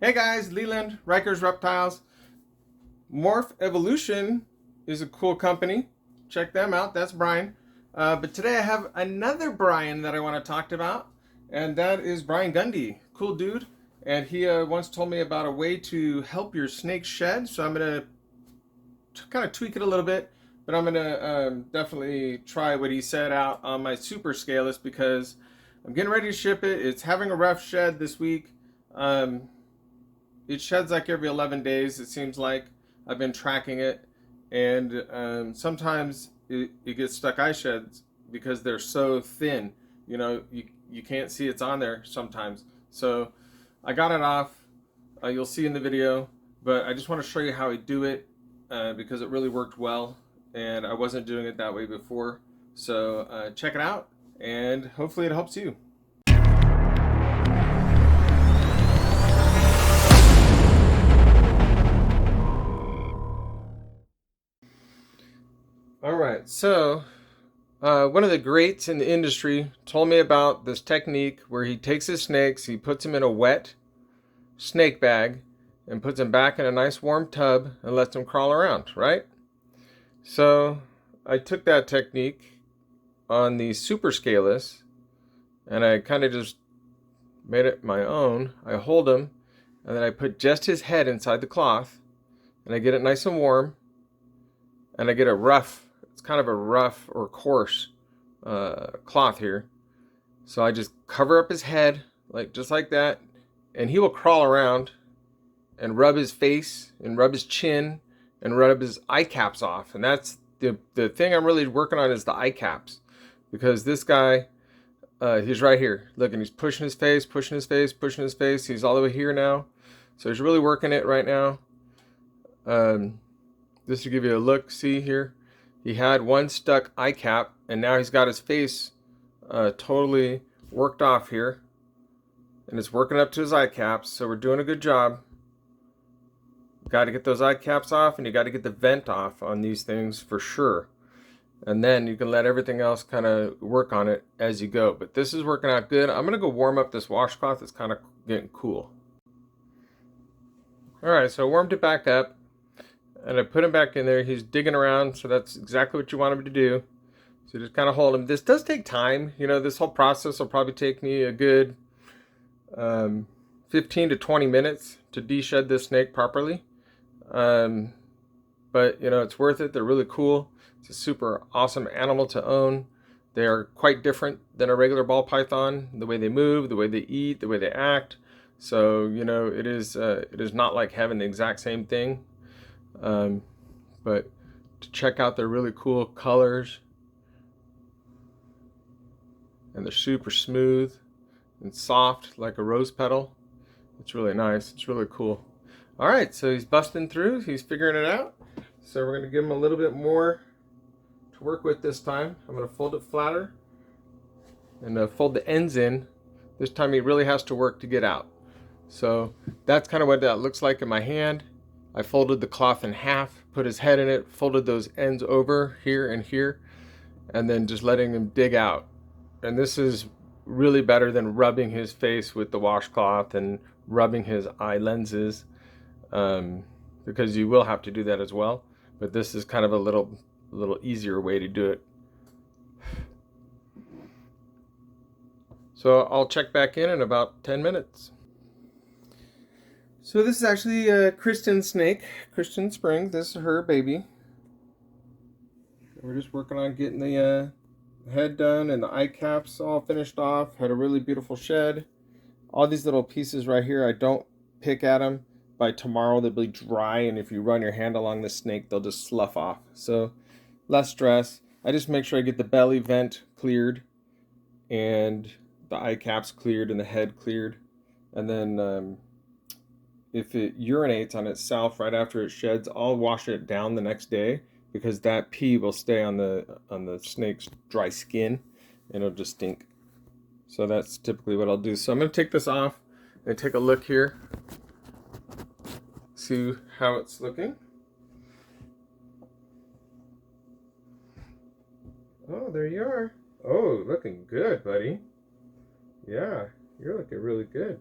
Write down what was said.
Hey guys, Leland, Riker's Reptiles. Morph Evolution is a cool company. Check them out. That's Brian. But today I have another Brian that I want to talk about, and that is Brian Gundy. Cool dude. And he once told me about a way to help your snake shed. So I'm going to kind of tweak it a little bit, but I'm going to definitely try what he said out on my Super Scaleless because I'm getting ready to ship it. It's having a rough shed this week. It sheds like every 11 days, it seems like. I've been tracking it, and sometimes it gets stuck eye sheds because they're so thin. You can't see it's on there sometimes. So I got it off. You'll see in the video, but I just want to show you how I do it because it really worked well, and I wasn't doing it that way before. So check it out, and hopefully it helps you. All right, so one of the greats in the industry told me about this technique where he takes his snakes, he puts them in a wet snake bag and puts them back in a nice warm tub and lets them crawl around, right? So I took that technique on the Super Scaleless and I kind of just made it my own. I hold him and then I put just his head inside the cloth and I get it nice and warm and I get a rough, it's kind of a rough or coarse cloth here. So I just cover up his head just like that, and he will crawl around and rub his face and rub his chin and rub his eye caps off. And that's the thing I'm really working on is the eye caps, because this guy, he's right here. Look, and he's pushing his face, pushing his face, pushing his face. He's all the way here now. So he's really working it right now. Just to give you a look, see here, he had one stuck eye cap, and now he's got his face totally worked off here, and it's working up to his eye caps. So we're doing a good job. Got to get those eye caps off, and you got to get the vent off on these things for sure. And then you can let everything else kind of work on it as you go. But this is working out good. I'm gonna go warm up this washcloth. It's kind of getting cool. All right, so I warmed it back up. And I put him back in there. He's digging around, so that's exactly what you want him to do. So just kind of hold him. This does take time. This whole process will probably take me a good 15 to 20 minutes to de-shed this snake properly. But, it's worth it. They're really cool. It's a super awesome animal to own. They are quite different than a regular ball python. The way they move, the way they eat, the way they act. So, it is not like having the exact same thing. But to check out their really cool colors, and they're super smooth and soft like a rose petal. It's really nice. It's really cool. All right, so he's busting through. He's figuring it out. So we're going to give him a little bit more to work with this time. I'm going to fold it flatter and fold the ends in. This time he really has to work to get out. So that's kind of what that looks like in my hand. I folded the cloth in half, put his head in it, folded those ends over here and here, and then just letting him dig out. And this is really better than rubbing his face with the washcloth and rubbing his eye lenses, because you will have to do that as well. But this is kind of a little easier way to do it. So I'll check back in about 10 minutes. So this is actually Kristen's snake, Kristen Spring. This is her baby. We're just working on getting the head done and the eye caps all finished off. Had a really beautiful shed. All these little pieces right here, I don't pick at them. By tomorrow they'll be dry, and if you run your hand along the snake, they'll just slough off. So less stress. I just make sure I get the belly vent cleared and the eye caps cleared and the head cleared. And then if it urinates on itself right after it sheds, I'll wash it down the next day, because that pee will stay on the snake's dry skin and it'll just stink. So that's typically what I'll do. So I'm going to take this off and take a look here, see how it's looking. Oh, there you are. Oh, looking good, buddy. Yeah, you're looking really good.